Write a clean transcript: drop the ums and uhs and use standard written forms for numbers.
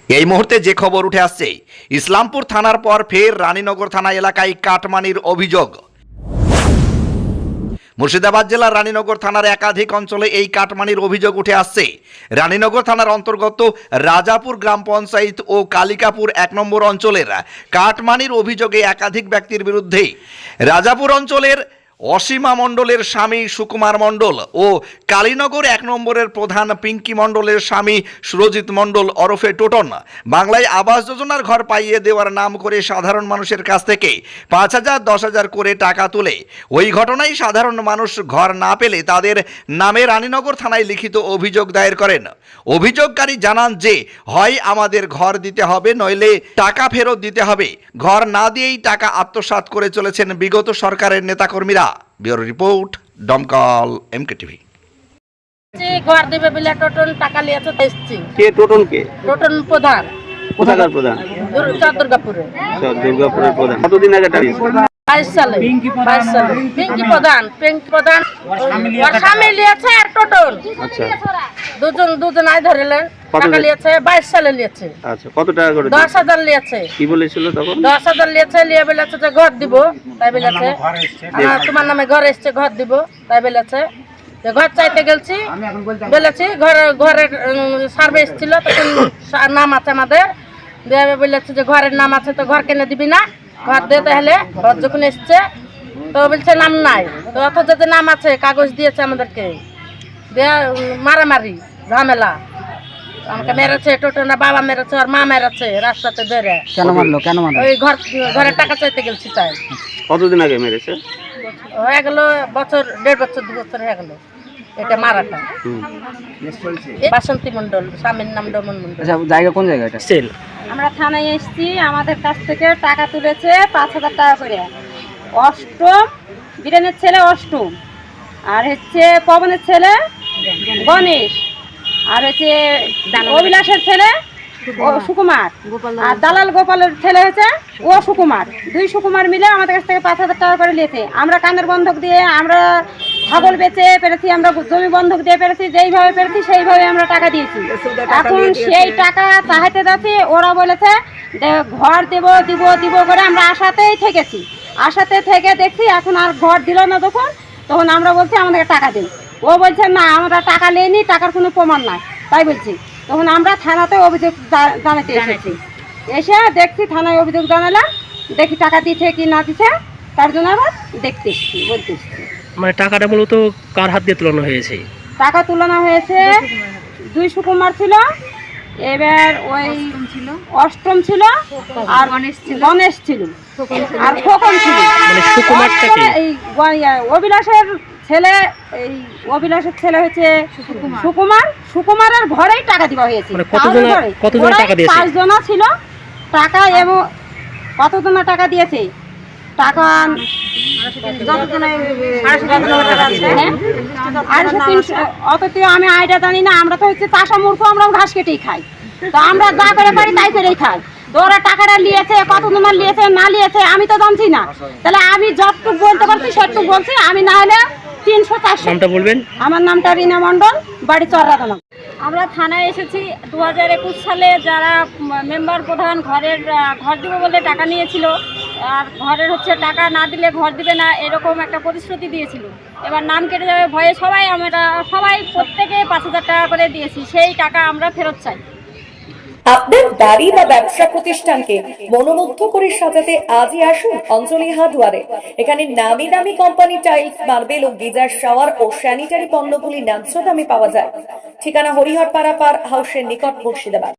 এই মুহূর্তে যে খবর উঠে আসছে, ইসলামপুর থানার পর ফের রানীনগর থানা এলাকায় কাটমানির অভিযোগ। মুর্শিদাবাদ জেলার রানীনগর থানার একাধিক অঞ্চলে এই কাটমানির অভিযোগ উঠে আসছে। রানীনগর থানার অন্তর্গত রাজাপুর গ্রাম পঞ্চায়েত ও কালিকাপুর 1 নম্বর অঞ্চলের কাটমানির অভিযোগে একাধিক ব্যক্তির বিরুদ্ধে রাজাপুর অঞ্চলের অসীমা মণ্ডলের স্বামী সুকুমার মণ্ডল ও কালীনগর 1 নম্বরের প্রধান পিঙ্কি মণ্ডলের স্বামী সুরজিৎ মণ্ডল ওরফে টোটন বাংলায় আবাস যোজনার ঘর পাইয়ে দেওয়ার নাম করে সাধারণ মানুষের কাছ থেকে 5,000 10,000 করে টাকা তুলে ওই ঘটনায় সাধারণ মানুষ ঘর না পেলে তাদের নামে রানীনগর থানায় লিখিত অভিযোগ দায়ের করেন। অভিযোগকারী জানান যে হয় আমাদের ঘর দিতে হবে, নইলে টাকা ফেরত দিতে হবে। ঘর না দিয়েই টাকা আত্মসাৎ করে চলেছেন বিগত সরকারের নেতাকর্মীরা। ব্যুরো রিপোর্ট, দমকল MKTV। ঘর দেবে বলে টোটন টাকা লিয়েছে দেখছি। কে টোটন? কে টোটন প্রধান? কোথাকার প্রধান? দুর্গাপুরে। দুর্গাপুরের প্রধান। কতদিন আগে টাকা দিয়েছে? 22 সালে। পিঙ্কি প্রধান ওর স্বামী লিয়েছে আর টোটন। আচ্ছা, দুজন আই ধরেলেন। টাকা লিয়েছে 22 সালে লিয়েছে। আচ্ছা, কত টাকা করে? 10,000 লিয়েছে। কি বলেছিল তখন? 10,000 লিয়েছে, লিয়ে বলেছে যে ঘর দিব, তাই বলেছে তোমার নামে ঘর এসছে, ঘর দিব, তাই বলেছে। ঘর চাইতে গেছি, বলেছি ঘরের সার্ভে এসেছিল, তখন নাম আছে আমাদের, বলেছে যে ঘরের নাম আছে, তো ঘর কেনে দিবি না, ঘর দিয়ে তাহলে। ঘর যখন এসছে তো বলছে নাম নাই, তো অথচ যে নাম আছে কাগজ দিয়েছে আমাদেরকে, দিয়ে মারামারি ঝামেলা, আমাকে মেরেছে টোটনা, বাবা মেরেছে, আর মা মেরেছে রাস্তাতে বেড়ে। কেন মারলো? ওই ঘরের টাকা চাইতে গেছি তাই। কতদিন আগে মেরেছে? হয়ে গেল বছর, 1.5 বছর 2 বছর হয়ে গেল এটা মারাটা। বাসন্তী মণ্ডল, স্বামীর নাম ডমন মণ্ডল। জায়গা কোন জায়গা এটা? আমরা থানায় এসেছি, আমাদের কাছ থেকে টাকা তুলেছে 5,000 টাকা করে। অষ্টম বীরেনের ছেলে অষ্টম, আর হচ্ছে পবনের ছেলে গণেশ, আর হচ্ছে অভিলাষের ছেলে সুকুমার, আর দালাল গোপালের ছেলে হচ্ছে ও সুকুমার। 2 সুকুমার মিলে আমাদের কাছ থেকে 5,000 টাকা করে নিয়েছে। আমরা কানের বন্ধক দিয়ে, আমরা ছাগল বেচে পেরেছি, আমরা জমি বন্ধক দিয়ে পেরেছি, যেইভাবে পেরেছি সেইভাবে আমরা টাকা দিয়েছি। এখন সেই টাকা চাইতে যাচ্ছি, ওরা বলেছে ঘর দেব দিব দিব করে আমরা আশাতেই থেকেছি। আশাতে থেকে দেখছি এখন আর ঘর দিল না, তখন আমরা বলছি আমাদেরকে টাকা দিন। ও বলছে না, আমরা টাকা নিইনি, টাকার কোনো প্রমাণ নাই, তাই বলছি। তখন আমরা থানাতে অভিযোগ জানাতে এসেছি। এসে দেখছি থানায় অভিযোগ জানালাম, দেখি টাকা দিচ্ছে কি না দিচ্ছে, তার জন্য আবার দেখতে এসেছি, বলতে এসেছি। মানে টাকাটা মূলত কার হাত দিয়ে তুলানো হয়েছে? টাকা তুলানো হয়েছে 2 সুকুমার ছিল, এবার ওই অষ্টম ছিল, আর গণেশ ছিল, আর খোকন ছিল। মানে সুকুমারটাকে এই অভিলাষের ছেলে, এই অভিলাষের ছেলে হচ্ছে সুকুমারের ঘরেই টাকা দেওয়া হয়েছে। মানে কতজন টাকা দিয়েছে? 5 জনা ছিল টাকা, এবং কতজনা টাকা দিয়েছে টাকা অত আমি আইডিয়া জানি না। আমরা তো হচ্ছে চাষা মূর্খ, আমরা ঘাস কেটেই খাই, তো আমরা যা করে পারি তাই করেই খাই। তো ওরা টাকাটা নিয়েছে, কতজনের নিয়েছে না নিয়েছে আমি তো জানছি না। তাহলে আমি যতটুকু বলতে পারছি সেটুকু বলছি, আমি না হলে 300-400। নামটা বলবেন? আমার নামটা রিনা মণ্ডল, বাড়ি চররাতনা। আমরা থানায় এসেছি 2021 সালে, যারা মেম্বার প্রধান ঘর দিব বলে টাকা নিয়েছিল, আর ঘরের হচ্ছে টাকা না দিলে ঘর দিবে না, এরকম একটা প্রতিশ্রুতি দিয়েছিল। এবার নাম কেটে যাবে ভয়ে সবাই প্রত্যেকে 5,000 টাকা করে দিয়েছি। সেই টাকা আমরা ফেরত চাই। আপনার বাড়ি বা ব্যবসা প্রতিষ্ঠানকে মনোমুগ্ধ করে সাজাতে আজই আসুন অঞ্জলি হার্ডওয়্যারে। এখানে নামি দামি কোম্পানি টাইলস, মার্বেল ও গিজার, শাওয়ার ও স্যানিটারি পণ্যগুলি ন্যায্য দামে পাওয়া যায়। ঠিকানা হরিহরপাড়া পার হাউসের নিকট, মুর্শিদাবাদ।